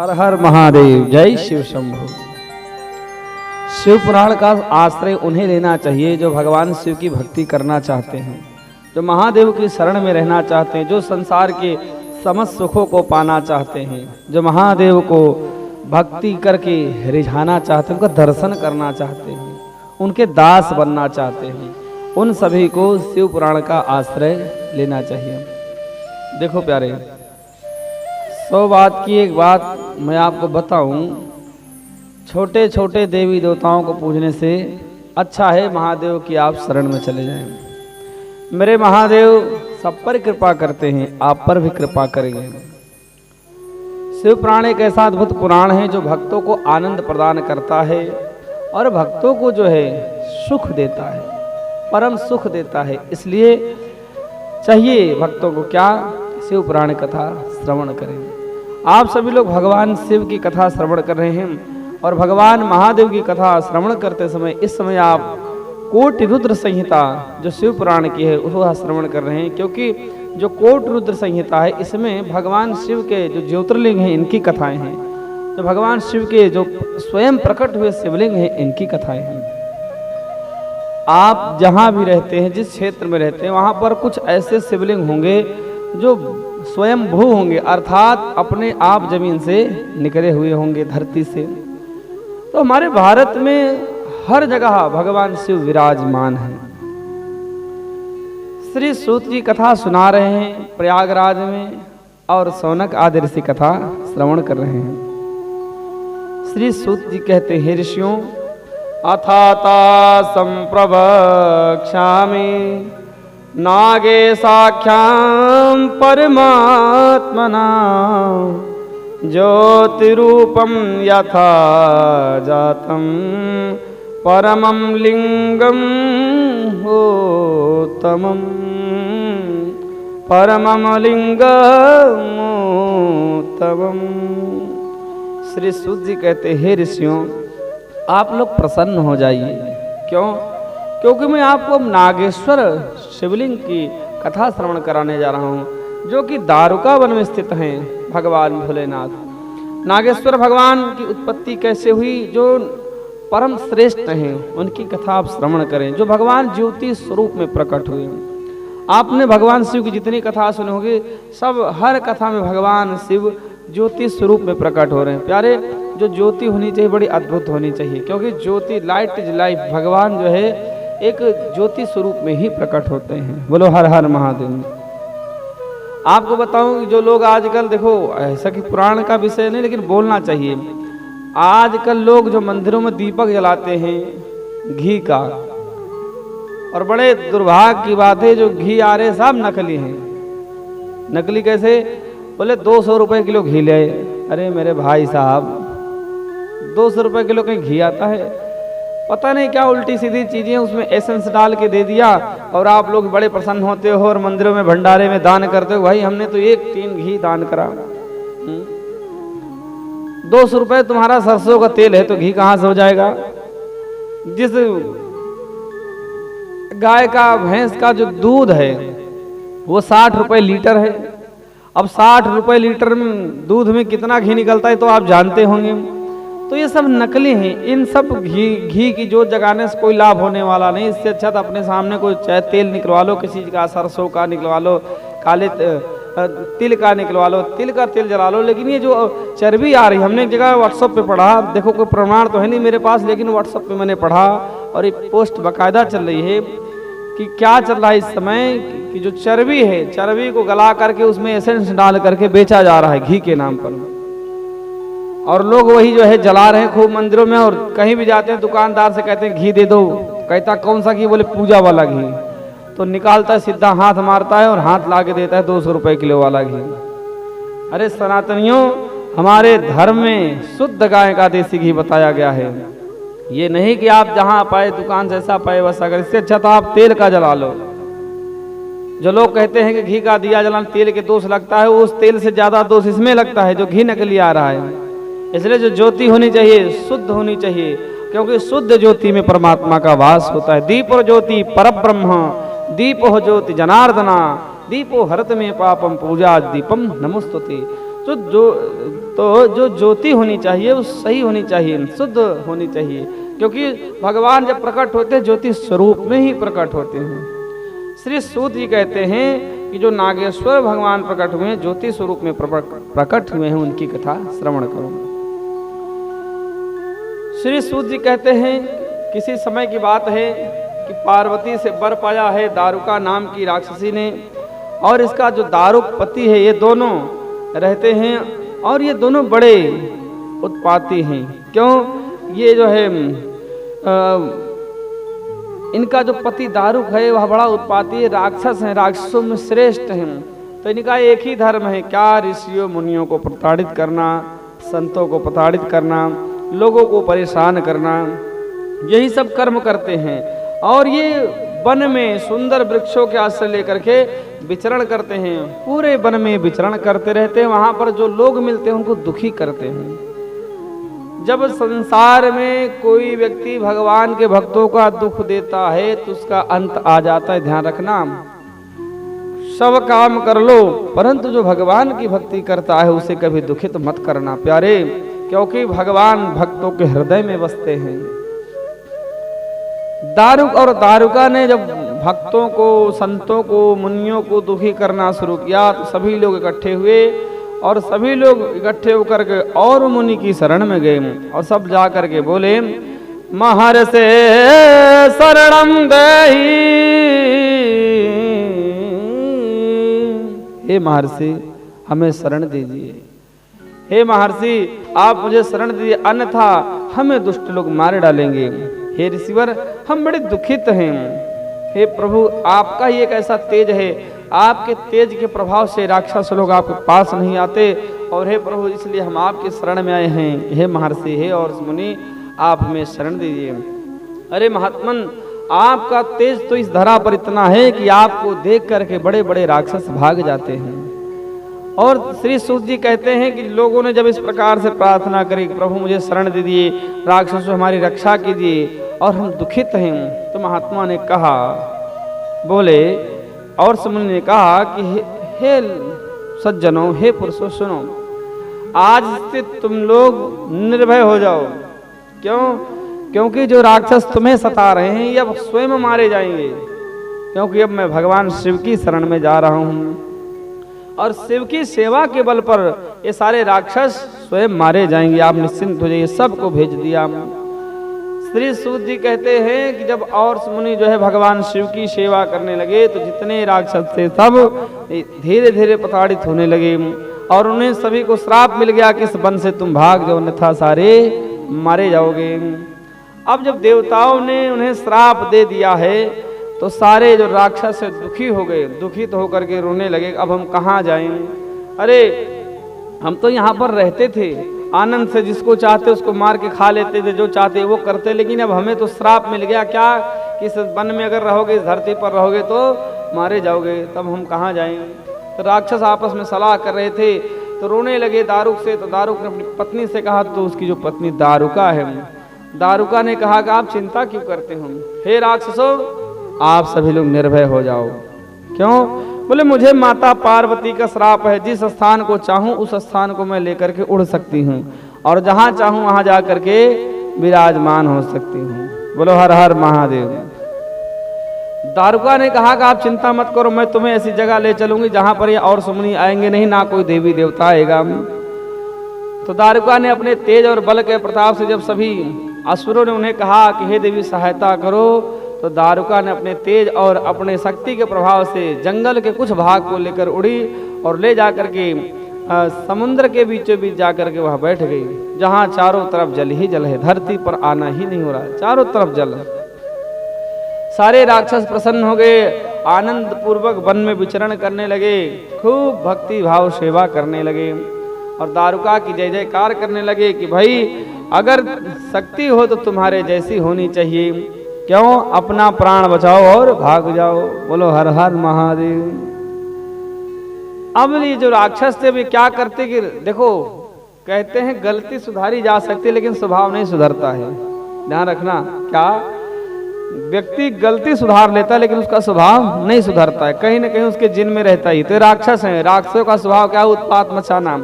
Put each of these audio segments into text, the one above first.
हर हर महादेव, जय शिव शंभु। शिव पुराण का आश्रय उन्हें लेना चाहिए जो भगवान शिव की भक्ति करना चाहते हैं, जो महादेव की शरण में रहना चाहते हैं, जो संसार के समस्त सुखों को पाना चाहते हैं, जो महादेव को भक्ति करके रिझाना चाहते हैं, उनका दर्शन करना चाहते हैं, उनके दास बनना चाहते हैं, उन सभी को शिव पुराण का आश्रय लेना चाहिए। देखो प्यारे, 100 बात की एक बात मैं आपको बताऊं, छोटे छोटे देवी देवताओं को पूजने से अच्छा है महादेव की आप शरण में चले जाएं। मेरे महादेव सब पर कृपा करते हैं, आप पर भी कृपा करेंगे। शिव पुराण एक ऐसा अद्भुत पुराण है जो भक्तों को आनंद प्रदान करता है और भक्तों को जो है सुख देता है, परम सुख देता है। इसलिए चाहिए भक्तों को क्या, शिव पुराण कथा श्रवण करें। आप सभी लोग भगवान शिव की कथा श्रवण कर रहे हैं और भगवान महादेव की कथा श्रवण करते समय इस समय आप कोटि रुद्र संहिता जो शिव पुराण की है उसका श्रवण कर रहे हैं, क्योंकि जो कोटि रुद्र संहिता है इसमें भगवान शिव के जो ज्योतिर्लिंग हैं इनकी कथाएं हैं, जो भगवान शिव के जो स्वयं प्रकट हुए शिवलिंग हैं इनकी कथाएं हैं। आप जहां भी रहते हैं, जिस क्षेत्र में रहते हैं, वहां पर कुछ ऐसे शिवलिंग होंगे जो स्वयं भू होंगे, अर्थात अपने आप जमीन से निकले हुए होंगे धरती से। तो हमारे भारत में हर जगह भगवान शिव विराजमान है। श्री सूत की कथा सुना रहे हैं प्रयागराज में और सौनक आदि ऋषि कथा श्रवण कर रहे हैं। श्री सूत जी कहते हैं, ऋषियों अथाता संप्रवक्ष्यामि नागे साख्यां परमात्मना ज्योतिरूपं यथा जातं परमं लिंगं उत्तमं परमं लिंगं उत्तमं। श्री सूत जी कहते हैं, ऋषियों आप लोग प्रसन्न हो जाइए। क्यों? क्योंकि मैं आपको नागेश्वर शिवलिंग की कथा श्रवण कराने जा रहा हूँ, जो कि दारुका वन में स्थित हैं भगवान भोलेनाथ। नागेश्वर भगवान की उत्पत्ति कैसे हुई, जो परम श्रेष्ठ हैं उनकी कथा आप श्रवण करें, जो भगवान ज्योति स्वरूप में प्रकट हुए। आपने भगवान शिव की जितनी कथा सुनी होगी, सब हर कथा में भगवान शिव ज्योति स्वरूप में प्रकट हो रहे हैं। प्यारे, जो ज्योति होनी चाहिए बड़ी अद्भुत होनी चाहिए, क्योंकि ज्योति लाइट इज लाइफ, भगवान जो है एक ज्योति स्वरूप में ही प्रकट होते हैं। बोलो हर हर महादेव। आपको बताऊं कि जो लोग आजकल, देखो ऐसा कि पुराण का विषय नहीं लेकिन बोलना चाहिए, आजकल लोग जो मंदिरों में दीपक जलाते हैं घी का, और बड़े दुर्भाग्य की बात है जो घी आ रहे सब नकली हैं। नकली कैसे? बोले 200 रुपए किलो घी ले। अरे मेरे भाई साहब, 200 रुपए किलो कहीं घी आता है? पता नहीं क्या उल्टी सीधी चीजें उसमें एसेंस डाल के दे दिया, और आप लोग बड़े प्रसन्न होते हो और मंदिरों में भंडारे में दान करते हो। भाई हमने तो 1 टीन घी दान करा। 200 रुपए तुम्हारा सरसों का तेल है तो घी कहां से हो जाएगा? जिस गाय का, भैंस का जो दूध है वो 60 रुपए लीटर है। अब 60 रुपए लीटर में दूध में कितना घी निकलता है तो आप जानते होंगे। तो ये सब नकली हैं। इन सब घी की जोत जगाने से कोई लाभ होने वाला नहीं। इससे अच्छा तो अपने सामने कोई चाहे तेल निकलवा लो, किसी का सरसों का निकलवा लो, काले तिल का निकलवा लो, तिल का तेल जला लो। लेकिन ये जो चर्बी आ रही, हमने एक जगह व्हाट्सएप पे पढ़ा, देखो कोई प्रमाण तो है नहीं मेरे पास, लेकिन व्हाट्सएप पे मैंने पढ़ा और एक पोस्ट बाकायदा चल रही है कि क्या चल रहा है इस समय कि जो चर्बी है, चर्बी को गला करके उसमें एसेंस डाल करके बेचा जा रहा है घी के नाम पर, और लोग वही जो है जला रहे हैं खूब मंदिरों में। और कहीं भी जाते हैं दुकानदार से कहते हैं घी दे दो, कहता कौन सा घी? बोले पूजा वाला घी। तो निकालता है, सीधा हाथ मारता है और हाथ ला के देता है 200 रुपए किलो वाला घी। अरे सनातनियों, हमारे धर्म में शुद्ध गाय का देसी घी बताया गया है। ये नहीं कि आप जहां पाए दुकान जैसा पाए वैसा कर। इससे अच्छा तो आप तेल का जला लो। जो लोग कहते हैं कि घी का दिया जलाना तेल के दोष लगता है, उस तेल से ज्यादा दोष इसमें लगता है जो घी नकली आ रहा है। इसलिए जो ज्योति होनी चाहिए शुद्ध होनी चाहिए, क्योंकि शुद्ध ज्योति में परमात्मा का वास होता है। दीप और ज्योति परब्रह्म, दीपो ज्योति जनार्दना, दीपो हरत में पापम पूजा दीपम नमस्तुते। जो ज्योति होनी चाहिए वो सही होनी चाहिए, शुद्ध होनी चाहिए, क्योंकि भगवान जब प्रकट होते हैं ज्योति स्वरूप में ही प्रकट होते हैं। श्री सूत जी कहते हैं कि जो नागेश्वर भगवान प्रकट हुए हैं, ज्योति स्वरूप में प्रकट हुए हैं, उनकी कथा श्रवण करो। श्री सूत जी कहते हैं किसी समय की बात है कि पार्वती से वर पाया है दारुका नाम की राक्षसी ने, और इसका जो दारुक पति है, ये दोनों रहते हैं और ये दोनों बड़े उत्पाती हैं। क्यों? ये जो है इनका जो पति दारुक है वह बड़ा उत्पाती है, राक्षस है, राक्षसों में श्रेष्ठ हैं। तो इनका एक ही धर्म है, क्या ऋषियों मुनियों को प्रताड़ित करना, संतों को प्रताड़ित करना, लोगों को परेशान करना, यही सब कर्म करते हैं। और ये वन में सुंदर वृक्षों के आश्रय लेकर के विचरण करते हैं, पूरे वन में विचरण करते रहते हैं। वहां पर जो लोग मिलते हैं उनको दुखी करते हैं। जब संसार में कोई व्यक्ति भगवान के भक्तों का दुख देता है तो उसका अंत आ जाता है। ध्यान रखना, सब काम कर लो परंतु जो भगवान की भक्ति करता है उसे कभी दुखित मत करना प्यारे, क्योंकि भगवान भक्तों के हृदय में बसते हैं। दारुक और दारुका ने जब भक्तों को, संतों को, मुनियों को दुखी करना शुरू किया तो सभी लोग इकट्ठे हुए और सभी लोग इकट्ठे होकर के और मुनि की शरण में गए और सब जा करके बोले, महर्षे शरणम देहि, हे महर्षि हमें शरण दीजिए, हे महर्षि आप मुझे शरण दीजिए, अन्यथा हमें दुष्ट लोग मार डालेंगे। हे ऋषिवर हम बड़े दुखित हैं, हे प्रभु आपका ही एक ऐसा तेज है, आपके तेज के प्रभाव से राक्षस लोग आपके पास नहीं आते, और हे प्रभु इसलिए हम आपके शरण में आए हैं। हे महर्षि, हे और मुनि आप हमें शरण दीजिए। अरे महात्मन, आपका तेज तो इस धरा पर इतना है कि आपको देख करके बड़े बड़े राक्षस भाग जाते हैं। और श्री सूत जी कहते हैं कि लोगों ने जब इस प्रकार से प्रार्थना करी कि प्रभु मुझे शरण दीजिए, राक्षसों हमारी रक्षा कीजिए और हम दुखित हैं, तो महात्मा ने कहा, बोले और मुनि ने कहा कि हे सज्जनों, हे पुरुषों सुनो, आज से तुम लोग निर्भय हो जाओ। क्यों? क्योंकि जो राक्षस तुम्हें सता रहे हैं ये अब स्वयं मारे जाएंगे, क्योंकि अब मैं भगवान शिव की शरण में जा रहा हूं और शिव की सेवा के बल पर ये सारे राक्षस स्वयं मारे जाएंगे। आप निश्चिंत हो जाइए, सबको भेज दिया। श्री सूत जी कहते हैं कि जब और मुनि जो है भगवान शिव की सेवा करने लगे तो जितने राक्षस थे सब धीरे धीरे प्रताड़ित होने लगे और उन्हें सभी को श्राप मिल गया कि इस वन से तुम भाग जाओ, अन्यथा सारे मारे जाओगे। अब जब देवताओं ने उन्हें श्राप दे दिया है तो सारे जो राक्षस से दुखी हो गए, दुखित होकर के रोने लगे, अब हम कहाँ जाएं? अरे हम तो यहाँ पर रहते थे आनंद से, जिसको चाहते उसको मार के खा लेते थे, जो चाहते वो करते, लेकिन अब हमें तो श्राप मिल गया क्या कि इस वन में अगर रहोगे, इस धरती पर रहोगे तो मारे जाओगे, तब हम कहाँ जाएं? तो राक्षस आपस में सलाह कर रहे थे तो रोने लगे दारुक से। तो दारुक ने अपनी पत्नी से कहा, तो उसकी जो पत्नी दारुका है, दारुका ने कहा कि आप चिंता क्यों करते हो, हे राक्षसों आप सभी लोग निर्भय हो जाओ। क्यों? बोले मुझे माता पार्वती का श्राप है, जिस स्थान को चाहूं उस स्थान को मैं लेकर के उड़ सकती हूँ और जहां चाहूं वहां जा करके विराजमान हो सकती हूँ। बोलो हर हर महादेव। दारुका ने कहा कि आप चिंता मत करो, मैं तुम्हें ऐसी जगह ले चलूंगी जहां पर ये और सुमनी आएंगे नहीं, ना कोई देवी देवता आएगा। तो दारुका ने अपने तेज और बल के प्रताप से जब सभी असुरों ने उन्हें कहा कि हे देवी सहायता करो, तो दारुका ने अपने तेज और अपने शक्ति के प्रभाव से जंगल के कुछ भाग को लेकर उड़ी और ले जाकर के समुद्र के बीचों बीच जाकर के वह बैठ गई, जहां चारों तरफ जल ही जल है, धरती पर आना ही नहीं हो रहा, चारों तरफ जल। सारे राक्षस प्रसन्न हो गए, आनंद पूर्वक वन में विचरण करने लगे, खूब भक्ति भाव सेवा करने लगे और दारुका की जय जयकार करने लगे कि भाई अगर शक्ति हो तो तुम्हारे जैसी होनी चाहिए, क्यों? अपना प्राण बचाओ और भाग जाओ। बोलो हर हर महादेव। अब ये जो राक्षस थे वे क्या करते कि देखो, कहते हैं गलती सुधारी जा सकती है लेकिन स्वभाव नहीं सुधरता है। ध्यान रखना, क्या व्यक्ति गलती सुधार लेता है लेकिन उसका स्वभाव नहीं सुधरता है, कहीं ना कहीं उसके जिन में रहता ही। तो राक्षस है, राक्षसों का स्वभाव क्या? उत्पात मचाना,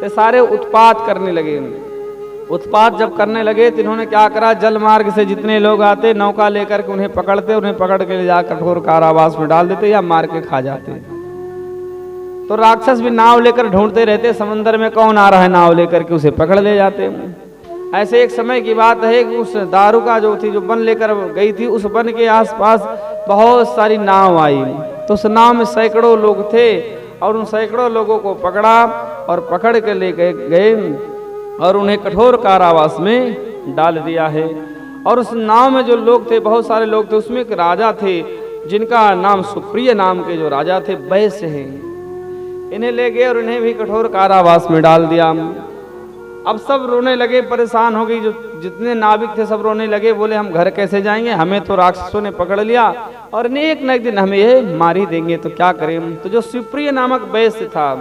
तो सारे उत्पात करने लगे। उत्पात जब करने लगे तो इन्होंने क्या करा, जल मार्ग से जितने लोग आते नौका लेकर के उन्हें पकड़ते, उन्हें पकड़ के ले जा कठोर कारावास में डाल देते या मार के खा जाते। तो राक्षस भी नाव लेकर ढूंढते रहते समंदर में कौन आ रहा है, नाव लेकर के उसे पकड़ ले जाते। ऐसे एक समय की बात है कि उस दारुका जो थी, जो वन लेकर गई थी, उस वन के आसपास बहुत सारी नाव आई। तो उस नाव में सैकड़ों लोग थे और उन सैकड़ों लोगों को पकड़ा और पकड़ के ले गए और उन्हें कठोर कारावास में डाल दिया है। और उस नाव में जो लोग थे, बहुत सारे लोग थे, उसमें एक राजा थे जिनका नाम सुप्रिय नाम के जो राजा थे वैश्य हैं। इन्हें ले गए और इन्हें भी कठोर कारावास में डाल दिया। अब सब रोने लगे, परेशान हो गई, जो जितने नाविक थे सब रोने लगे, बोले हम घर कैसे जाएंगे, हमें तो राक्षसों ने पकड़ लिया और इन्हें एक न एक दिन हमें ये मार ही देंगे, तो क्या करें। तो जो सुप्रिय नामक वैश्य था,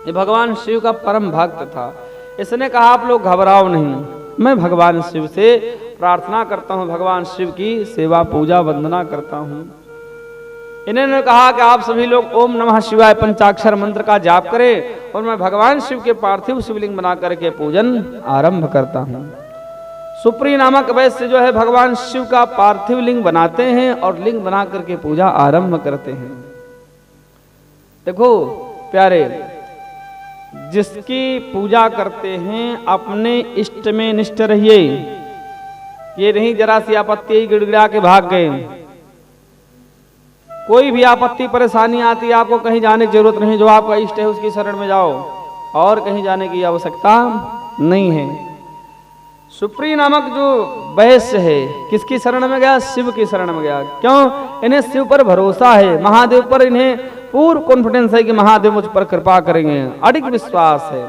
ये भगवान शिव का परम भक्त था। इसने कहा आप लोग घबराओ नहीं, मैं भगवान शिव से प्रार्थना करता हूँ, भगवान शिव की सेवा पूजा वंदना करता हूँ। इन्होंने कहा कि आप सभी लोग ओम नमः शिवाय पंचाक्षर मंत्र का जाप करें और मैं भगवान शिव के पार्थिव शिवलिंग बना करके पूजन आरंभ करता हूँ। सुप्रिय नामक वैश्य जो है भगवान शिव का पार्थिव लिंग बनाते हैं और लिंग बना करके पूजा आरंभ करते हैं। देखो प्यारे, जिसकी पूजा करते हैं अपने इष्ट में निष्ठ रहिए। ये नहीं जरा सी आपत्ति गिड़गिड़ा के भाग गए। कोई भी आपत्ति परेशानी आती है, आपको कहीं जाने की जरूरत नहीं, जो आपका इष्ट है उसकी शरण में जाओ और कहीं जाने की आवश्यकता नहीं है। सुप्रिय नामक जो वैश्य है किसकी शरण में गया, शिव की शरण में गया। क्यों, इन्हें शिव पर भरोसा है, महादेव पर इन्हें पूर्ण कॉन्फिडेंस है कि महादेव मुझ पर कृपा करेंगे, अडिग विश्वास है।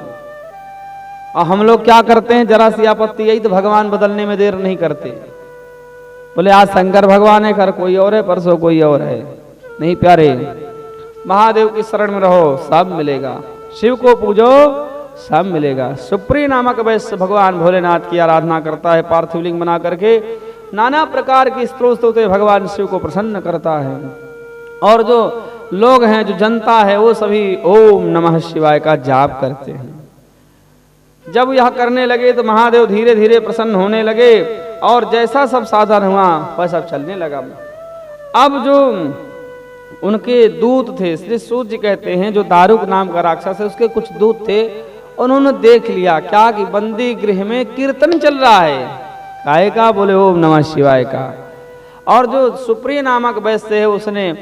और हम लोग क्या करते हैं, जरा सी आपत्ति यही तो भगवान बदलने में देर नहीं करते। बोले आज शंकर भगवान है, कर कोई और है, परसों कोई और है। नहीं प्यारे, महादेव की शरण में रहो, सब मिलेगा। शिव को पूजो, सब मिलेगा। सुप्रिय नामक वैश्य भगवान भोलेनाथ की आराधना करता है, पार्थिव लिंग बना करके नाना प्रकार की स्तोत्र भगवान शिव को प्रसन्न करता है। और जो लोग हैं, जो जनता है, वो सभी ओम नमः शिवाय का जाप करते हैं। जब यह करने लगे तो महादेव धीरे धीरे प्रसन्न होने लगे और जैसा सब साधन हुआ वैसा चलने लगा। अब जो उनके दूत थे, श्री सूर्य कहते हैं, जो दारुक नाम का राक्षस है, उसके कुछ दूत थे। उन्होंने देख लिया क्या कि बंदी गृह में कीर्तन चल रहा है, काय का, बोले ओम नमः शिवाय का। और जो सुप्रिय नामक वैश्य है उसने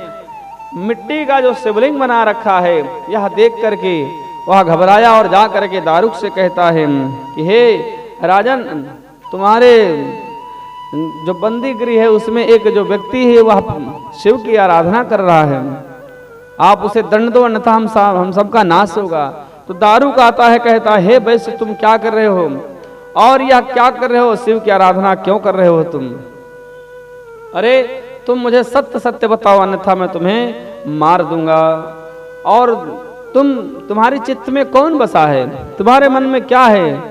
मिट्टी का जो शिवलिंग बना रखा है, यह देख करके वह घबराया और जा करके दारुक से कहता है कि हे राजन, तुम्हारे जो बंदी गृह है उसमें एक जो व्यक्ति है वह शिव की आराधना कर रहा है, आप उसे दंड दो, अन्यथा हम सबका नाश होगा। तो दारुक आता है, कहता है हे वैश्य, तुम क्या कर रहे हो और यह क्या कर रहे हो, शिव की आराधना क्यों कर रहे हो तुम? अरे तुम मुझे सत्य सत्य बताओ, अन्यथा मैं तुम्हें मार दूंगा। और तुम्हारी चित्त में कौन बसा है, तुम्हारे मन में क्या है?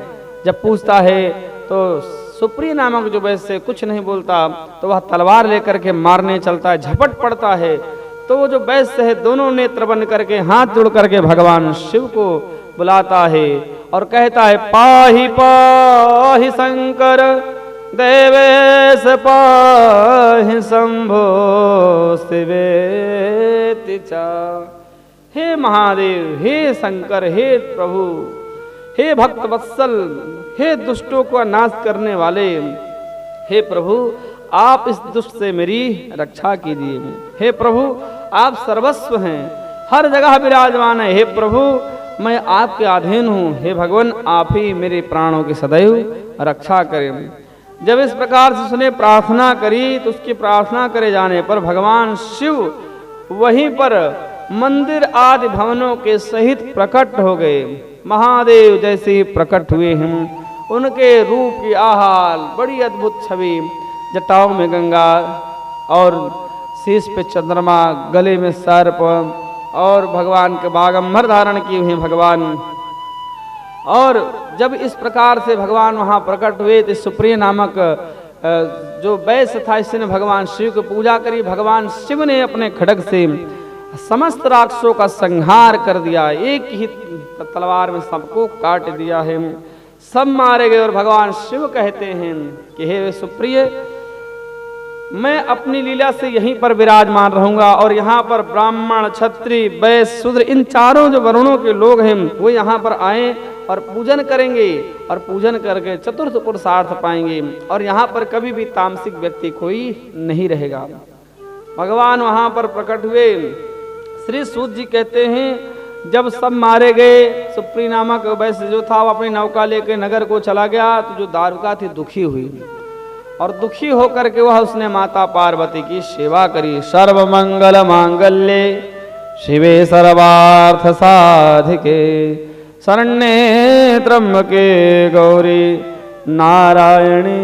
जब पूछता है तो सुप्रिय नामक जो वैश्य कुछ नहीं बोलता, तो वह तलवार लेकर के मारने चलता है, झपट पड़ता है। तो वो जो वैश्य है दोनों नेत्र बंद करके हाथ जोड़ करके भगवान शिव को बुलाता है और कहता है पाहि पाहि शंकर देवेश पाहि शंभो शिवेति चा। हे महादेव, हे शंकर, हे प्रभु, हे भक्त वत्सल, हे दुष्टों का नाश करने वाले, हे प्रभु आप इस दुष्ट से मेरी रक्षा कीजिए। हे प्रभु आप सर्वस्व हैं, हर जगह विराजमान है। हे प्रभु मैं आपके अधीन हूँ, हे भगवान आप ही मेरे प्राणों की सदैव रक्षा करें। जब इस प्रकार से उसने प्रार्थना करी तो उसकी प्रार्थना करे जाने पर भगवान शिव वहीं पर मंदिर आदि भवनों के सहित प्रकट हो गए। महादेव जैसे ही प्रकट हुए हैं, उनके रूप की आहाल बड़ी अद्भुत छवि, जटाओं में गंगा और शीश पे चंद्रमा, गले में सर्प और भगवान के बागंबर धारण किए हुए भगवान। और जब इस प्रकार से भगवान वहाँ प्रकट हुए तो सुप्रिय नामक जो वैश्य था इसने भगवान शिव की पूजा करी। भगवान शिव ने अपने खड्ग से समस्त राक्षसों का संहार कर दिया, एक ही तलवार में सबको काट दिया है, सब मारे गए। और भगवान शिव कहते हैं कि हे सुप्रिय, मैं अपनी लीला से यहीं पर विराजमान रहूंगा और यहाँ पर ब्राह्मण, क्षत्रिय, वैश्य, शूद्र, इन चारों जो वर्णों के लोग हैं वो यहाँ पर आए और पूजन करेंगे और पूजन करके चतुर्थ पुरुषार्थ पाएंगे और यहाँ पर कभी भी तामसिक व्यक्ति कोई नहीं रहेगा। भगवान वहाँ पर प्रकट हुए। श्री सूत जी कहते हैं जब सब मारे गए, सुप्री नामक वैश्य जो था वो अपनी नौका लेकर नगर को चला गया, तो जो दारुका थी दुखी हुई और दुखी होकर के वह उसने माता पार्वती की सेवा करी। सर्व मंगल मांगल्ये शिवे सर्वार्थ साधिके शरण्ये त्र्यंबके गौरी नारायणी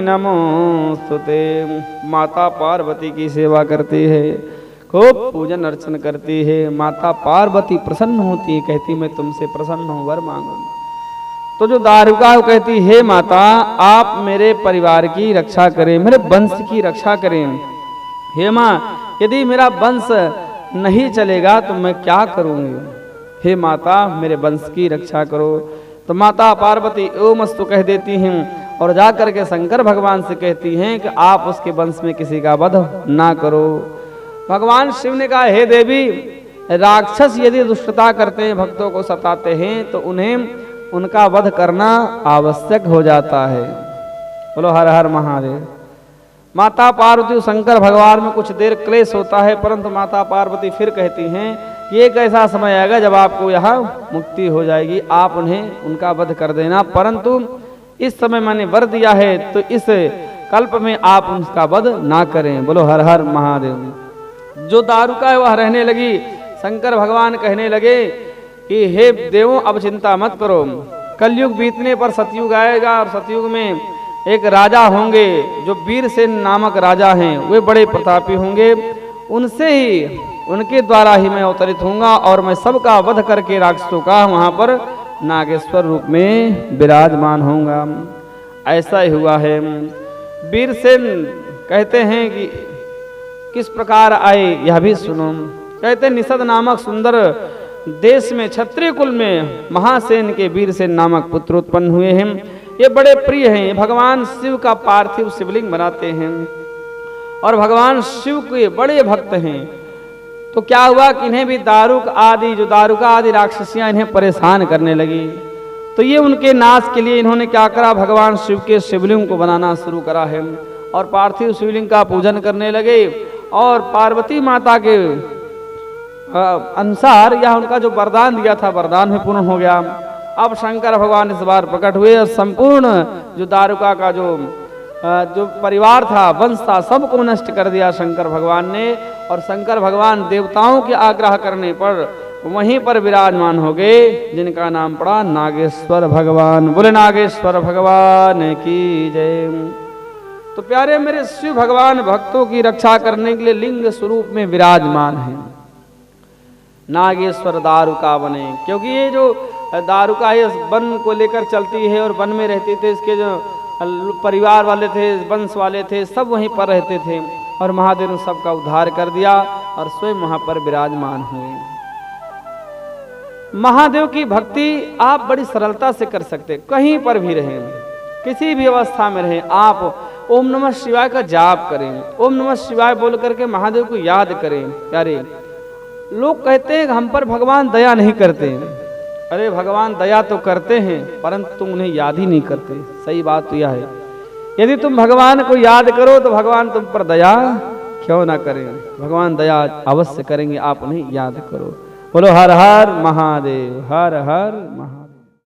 नमोस्तुते। माता पार्वती की सेवा करती है, खूब पूजन अर्चन करती है। माता पार्वती प्रसन्न होती है, कहती मैं तुमसे प्रसन्न हूं, वर मांगो। तो जो दारुका कहती हे माता, आप मेरे परिवार की रक्षा करें, मेरे वंश की रक्षा करें। हे माँ, यदि मेरा वंश नहीं चलेगा तो मैं क्या करूंगी? हे माता, मेरे वंश की रक्षा करो। तो माता पार्वती ओमस्तु कह देती हैं और जाकर के शंकर भगवान से कहती हैं कि आप उसके वंश में किसी का वध ना करो। भगवान शिव ने कहा हे देवी, राक्षस यदि दुष्टता करते हैं, भक्तों को सताते हैं, तो उन्हें उनका वध करना आवश्यक हो जाता है। बोलो हर हर महादेव। माता पार्वती शंकर भगवान में कुछ देर क्लेश होता है, परंतु माता पार्वती फिर कहती हैं कि एक ऐसा समय आएगा जब आपको यहाँ मुक्ति हो जाएगी, आप उन्हें उनका वध कर देना, परंतु इस समय मैंने वर दिया है तो इस कल्प में आप उनका वध ना करें। बोलो हर हर महादेव। जो दारुका है वह रहने लगी। शंकर भगवान कहने लगे कि हे देवों, अब चिंता मत करो, कलयुग बीतने पर सतयुग आएगा और सतयुग में एक राजा होंगे जो वीरसेन नामक राजा हैं, वे बड़े प्रतापी होंगे, उनसे ही, उनके द्वारा ही मैं अवतरित होऊंगा और मैं सबका वध करके राक्षसों का वहां पर नागेश्वर रूप में विराजमान होऊंगा। ऐसा ही हुआ है। वीरसेन कहते हैं कि किस प्रकार आए यह भी सुनो। कहते निषद नामक सुंदर देश में क्षत्रिय कुल में महासेन के वीरसेन नामक पुत्र उत्पन्न हुए हैं। ये बड़े प्रिय हैं, भगवान शिव का पार्थिव शिवलिंग बनाते हैं और भगवान शिव के बड़े भक्त हैं। तो क्या हुआ कि इन्हें भी दारुका आदि राक्षसियां इन्हें परेशान करने लगी। तो ये उनके नाश के लिए इन्होंने क्या करा, भगवान शिव के शिवलिंग को बनाना शुरू करा है और पार्थिव शिवलिंग का पूजन करने लगे। और पार्वती माता के अनुसार यह उनका जो वरदान दिया था, वरदान भी पूर्ण हो गया। अब शंकर भगवान इस बार प्रकट हुए और संपूर्ण जो दारुका का जो परिवार था, वंश था, सबको नष्ट कर दिया शंकर भगवान ने। और शंकर भगवान देवताओं के आग्रह करने पर वहीं पर विराजमान हो गए, जिनका नाम पड़ा नागेश्वर भगवान। बोले नागेश्वर भगवान की जय। तो प्यारे मेरे शिव भगवान भक्तों की रक्षा करने के लिए लिंग स्वरूप में विराजमान है। नागेश्वर दारुका बने, क्योंकि ये जो दारुका है वन को लेकर चलती है और वन में रहती थे, इसके जो परिवार वाले थे, वंश वाले थे, सब वहीं पर रहते थे और महादेव ने सबका उद्धार कर दिया और स्वयं वहां पर विराजमान हुए। महादेव की भक्ति आप बड़ी सरलता से कर सकते, कहीं पर भी रहें, किसी भी अवस्था में रहें, आप ओम नमः शिवाय का जाप करें, ओम नमः शिवाय बोल करके महादेव को याद करें। प्यारे लोग कहते हैं हम पर भगवान दया नहीं करते। अरे भगवान दया तो करते हैं, परंतु तुम उन्हें याद ही नहीं करते। सही बात तो यह है, यदि तुम भगवान को याद करो तो भगवान तुम पर दया क्यों ना करें। भगवान दया अवश्य करेंगे, आप उन्हें याद करो। बोलो हर हर महादेव, हर हर महादेव।